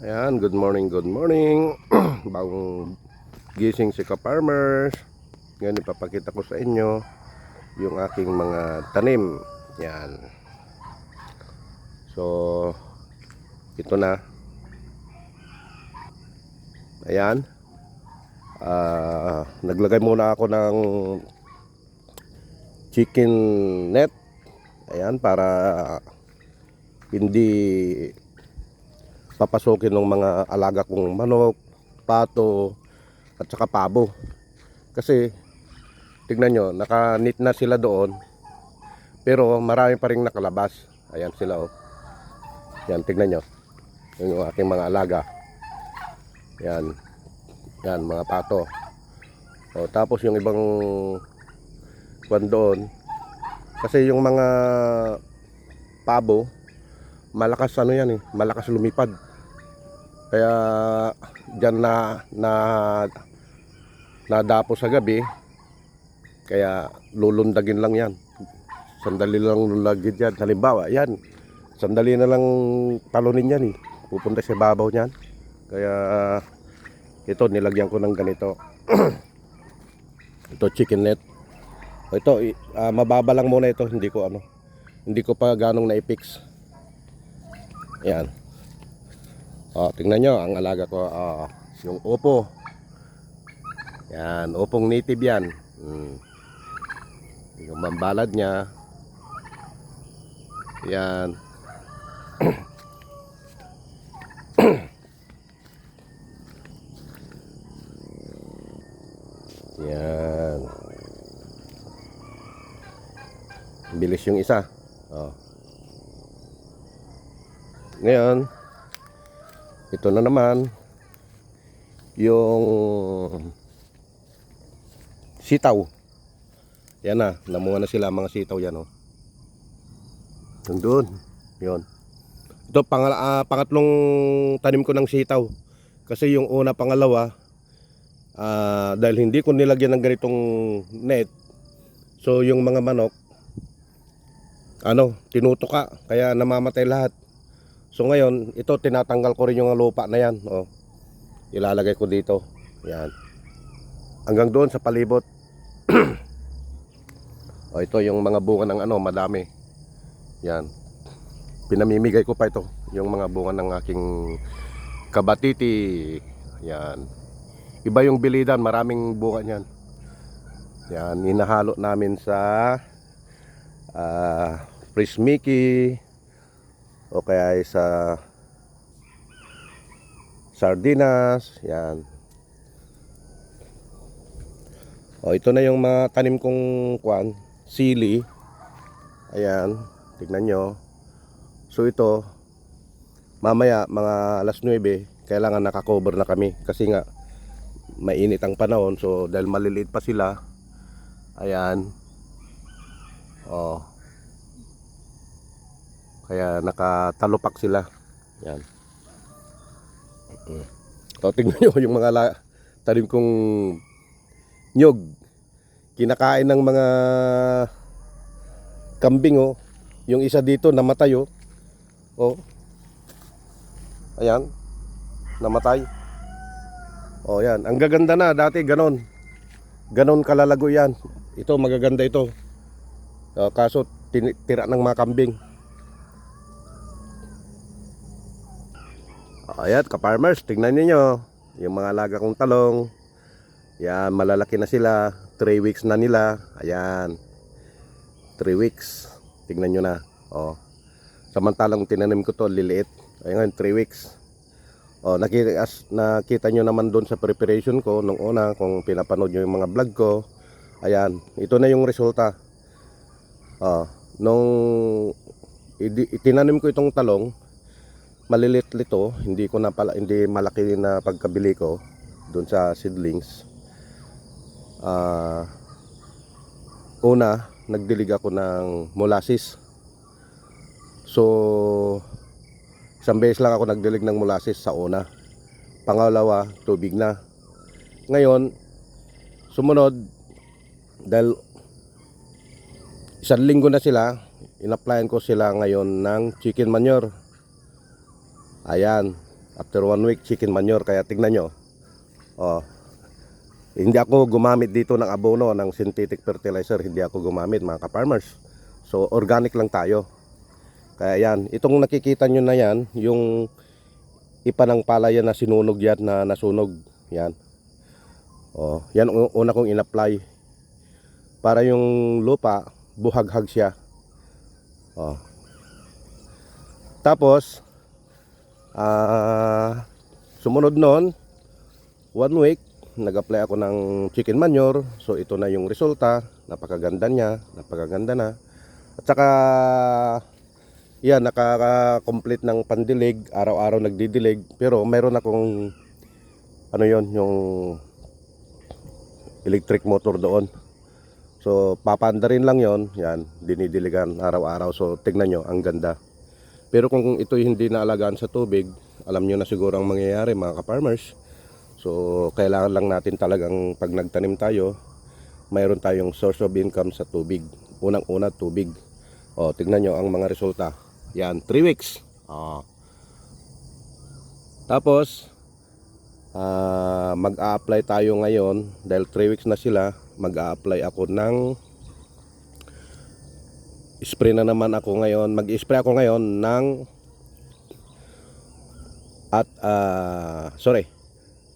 Ayan, good morning, good morning. Bagong gising si ka-farmers. Ngayon ipapakita ko sa inyo yung aking mga tanim. Yan. So, ito na. Ayan. Naglagay muna ako ng chicken net. Ayan, para hindi papasukin ng mga alaga kong manok, pato, at saka pabo. Kasi tignan nyo, naka-knit na sila doon, pero marami pa rin nakalabas. Ayan sila, oh. Yan, tignan nyo, yung aking mga alaga. Yan, yan mga pato. O, tapos yung ibang kwan doon, kasi yung mga pabo, malakas ano yan, malakas lumipad. Kaya dyan nadapo sa gabi, kaya lulundagin lang yan. Sandali lang lulagid yan. Halimbawa, yan, sandali na lang talunin yan, pupunta sa babaw niyan. Kaya ito, nilagyan ko ng ganito. Ito, chicken net. Ito, mababa lang muna ito. Hindi ko pa ganong na-fix. Yan. Tingnan nyo, ang alaga ko, yung opo. Yan, opong native yan. Yung mambalad niya. Yan. Yan. Bilis yung isa. Ngayon, ito na naman yung sitaw. Yan na, namunga na sila mga sitaw yan, oh. Nandun, yun. Ito pangatlong tanim ko ng sitaw. Kasi yung una, pangalawa, dahil hindi ko nilagyan ng ganitong net, so yung mga manok tinutuka, kaya namamatay lahat. So ngayon, ito tinatanggal ko rin yung lupa na yan, oh. Ilalagay ko dito. Yan. Hanggang doon sa palibot. Ito yung mga bunga ng madami. Yan. Pinamimigay ko pa ito, yung mga bunga ng aking kabatiti. Yan. Iba yung bilidan, maraming bunga niyan. Yan, hinahalo namin sa Fresh Mickey, o kaya sa sardinas. Yan. Ito na yung mga tanim kong sili. Ayan, tignan nyo. So ito, mamaya mga alas 9 kailangan nakakover na kami, kasi nga mainit ang panahon. So dahil maliliit pa sila, ayan, kaya nakatalupak sila. Yan. So tignan nyo yung mga tanim kong nyog. Kinakain ng mga kambing, oh. Yung isa dito namatay, oh. Oh. Ayan, namatay. Yan. Ang gaganda na, dati ganon kalalago yan. Ito magaganda ito. Kaso tira ng mga kambing. Ayan, ka-farmers, tingnan niyo yung mga alaga kong talong. Yan, malalaki na sila. 3 weeks na nila. Ayan, 3 weeks. Tingnan nyo na. Samantalang tinanim ko to, liliit. Ayan, 3 weeks. Nakita nyo naman doon sa preparation ko nung una, kung pinapanood nyo yung mga vlog ko. Ayan, ito na yung resulta. Nung itinanim ko itong talong, malilit ito, hindi malaki na pagkabili ko doon sa seedlings. Una, nagdilig ako ng molasses. So isang beses lang ako nagdilig ng molasses sa una. Pangalawa, tubig na. Ngayon, sumunod, dahil 1 linggo na sila, in-applyan ko sila ngayon ng chicken manure. Ayan, After 1 week, chicken manure. Kaya tignan nyo. Oh, hindi ako gumamit dito ng abono, ng synthetic fertilizer. Hindi ako gumamit, mga ka-farmers. So organic lang tayo. Kaya yan, itong nakikita nyo na yan, yung ipa ng palaya na sinunog yan, na nasunog. Yan. Oh, yan una kong in-apply. Para yung lupa, buhaghag siya. Oh. Tapos, sumunod nun, 1 week, nag-apply ako ng chicken manure. So ito na yung resulta. Napakaganda niya, napakaganda na. At saka yan, nakaka-complete ng pandilig. Araw-araw nagdidilig. Pero mayroon akong ano yon, yung electric motor doon. So papanda rin lang yon. Yan, dinidiligan araw-araw. So tignan nyo, ang ganda. Pero kung ito hindi naalagaan sa tubig, alam nyo na siguro ang mangyayari, mga ka-farmers. So kailangan lang natin talagang pag nagtanim tayo, mayroon tayong source of income sa tubig. Unang-una, tubig. O, tignan nyo ang mga resulta. Yan, 3 weeks. Tapos mag-a-apply tayo ngayon. Dahil 3 weeks na sila, mag-a-apply ako ng spray na naman ako ngayon. Mag-spray ako ngayon ng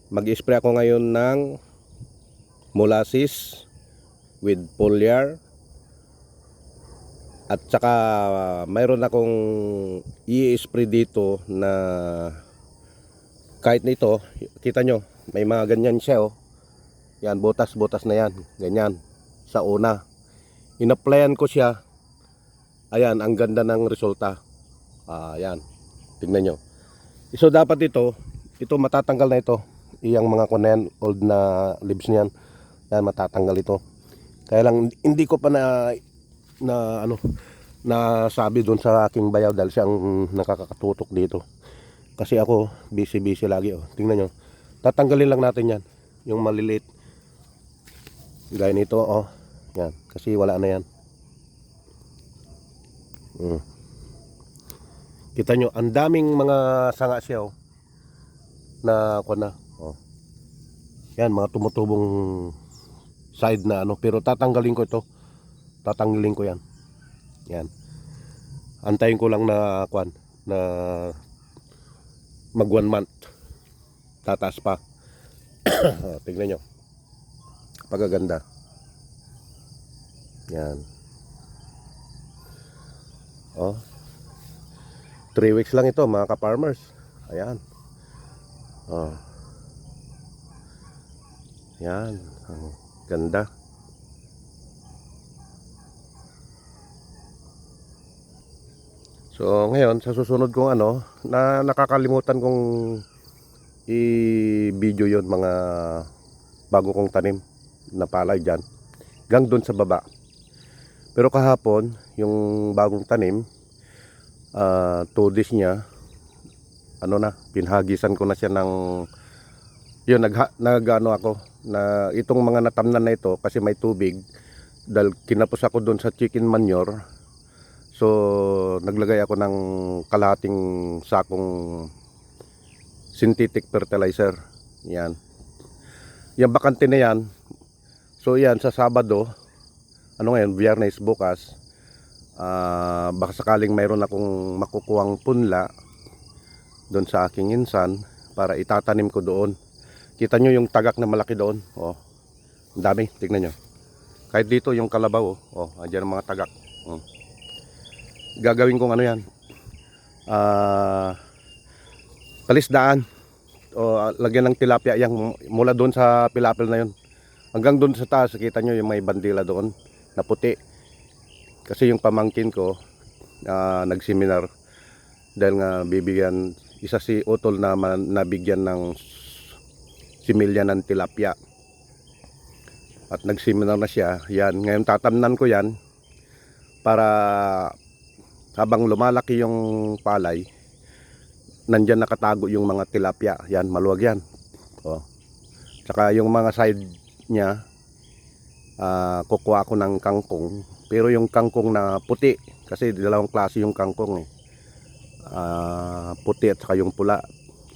mag-spray ako ngayon ng molasses with foliar. At saka mayroon akong i-spray dito na kahit nito, kita nyo, may mga ganyan siya, oh. Yan, butas-butas na yan. Ganyan. Sa una. In-applyan ko siya. Ayan, ang ganda ng resulta. Ayan. Tingnan nyo. So dapat ito matatanggal na ito. Iyang mga kunen, old na leaves niyan. Yan, matatanggal ito. Kaya lang hindi ko pa nasabi doon sa aking bayaw dahil siyang nakakatutok dito. Kasi ako busy lagi, oh. Tingnan nyo. Tatanggalin lang natin yan. Yung maliliit. Gaya nito, oh. Yan, kasi wala na yan. Kita nyo, ang daming mga sanga siya, oh. Na ako na, oh. Yan, mga tumutubong side na ano, pero tatanggalin ko ito. Tatanggalin ko yan. Yan. Antayin ko lang na mag 1 month. Tataas pa. Tignan nyo. Pagaganda. Yan. Oh. 3 weeks lang ito, mga ka-farmers. Ayan. Oh. Yan. Ang ganda. So ngayon, sa susunod kong nakakalimutan kong i-video yon, mga bago kong tanim na palay dyan. Gang doon sa baba. Pero kahapon, yung bagong tanim, 2 days niya, pinhagisan ko na siya ng, yun, nagano ako, na itong mga natamnan na ito, kasi may tubig, dahil kinapos ako doon sa chicken manure. So naglagay ako ng kalahating sakong synthetic fertilizer. Yan. Yung bakante na yan. So yan, sa Sabado, ngayon, Biyernes, bukas, baka sakaling mayroon akong makukuhang punla doon sa aking insan para itatanim ko doon. Kita nyo yung tagak na malaki doon. Oh, ang dami, tignan nyo. Kahit dito yung kalabaw, oh, andyan ang mga tagak. Gagawin kong yan, talisdaan, o lagyan ng tilapia yang mula doon sa pilapil na yun hanggang doon sa taas. Kita nyo yung may bandila doon na puti, kasi yung pamangkin ko nagseminar dahil nga bibigyan, isa si Utol na nabigyan ng similya ng tilapia at nagseminar na siya. Yan, ngayon tatamnan ko yan para habang lumalaki yung palay, nandyan nakatago yung mga tilapia. Yan, maluwag yan. Oh. Tsaka yung mga side niya, kukuha ako ng kangkong. Pero yung kangkong na puti, kasi dalawang klase yung kangkong, puti at saka yung pula.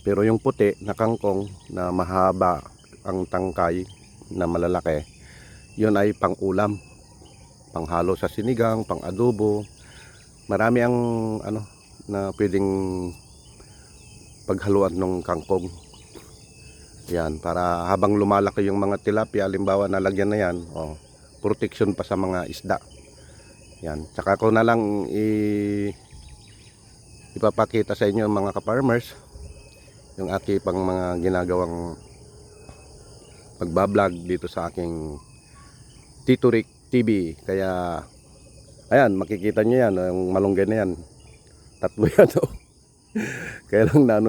Pero yung puti na kangkong na mahaba ang tangkay na malalaki, yun ay pang-ulam, panghalo sa sinigang, pang-adobo. Marami ang ano na pwedeng paghaluan ng kangkong. Yan, para habang lumalaki yung mga tilapia, halimbawa nalagyan na yan, protection pa sa mga isda. Yan, tsaka ko na lang ipapakita sa inyo mga ka-farmers yung aking pang mga ginagawang pagbablog dito sa aking Tito Rick TV. Kaya ayan, makikita nyo yan, yung malunggay na yan, tatlo yan. Kaya lang na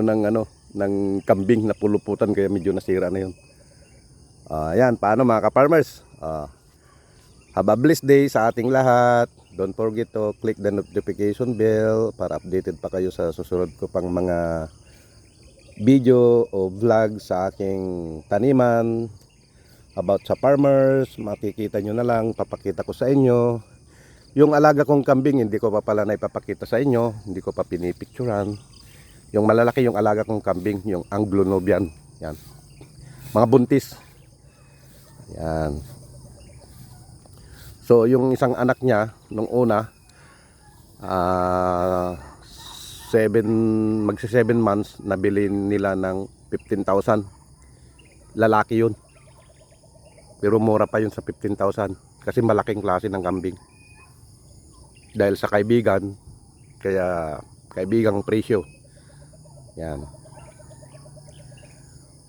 ng kambing na puluputan, kaya medyo nasira na yun. Ayan, paano mga ka-farmers? Have a blessed day sa ating lahat. Don't forget to click the notification bell para updated pa kayo sa susunod ko pang mga video o vlog sa aking taniman about sa farmers. Makikita nyo na lang, papakita ko sa inyo. Yung alaga kong kambing, hindi ko pa pala na ipapakita sa inyo, hindi ko pa pinipicturan. Yung malalaki yung alaga kong kambing, yung Anglo-Nubian. Yan. Mga buntis. Yan. So, yung isang anak niya, nung una, magsi 7 months, nabili nila ng 15,000. Lalaki yun. Pero mura pa yun sa 15,000. Kasi malaking klase ng kambing. Dahil sa kaibigan, kaya kaibigang presyo. Yan.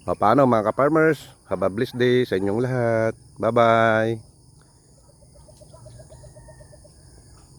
Paano mga ka-farmers? Have a blessed day sa inyong lahat. Bye-bye.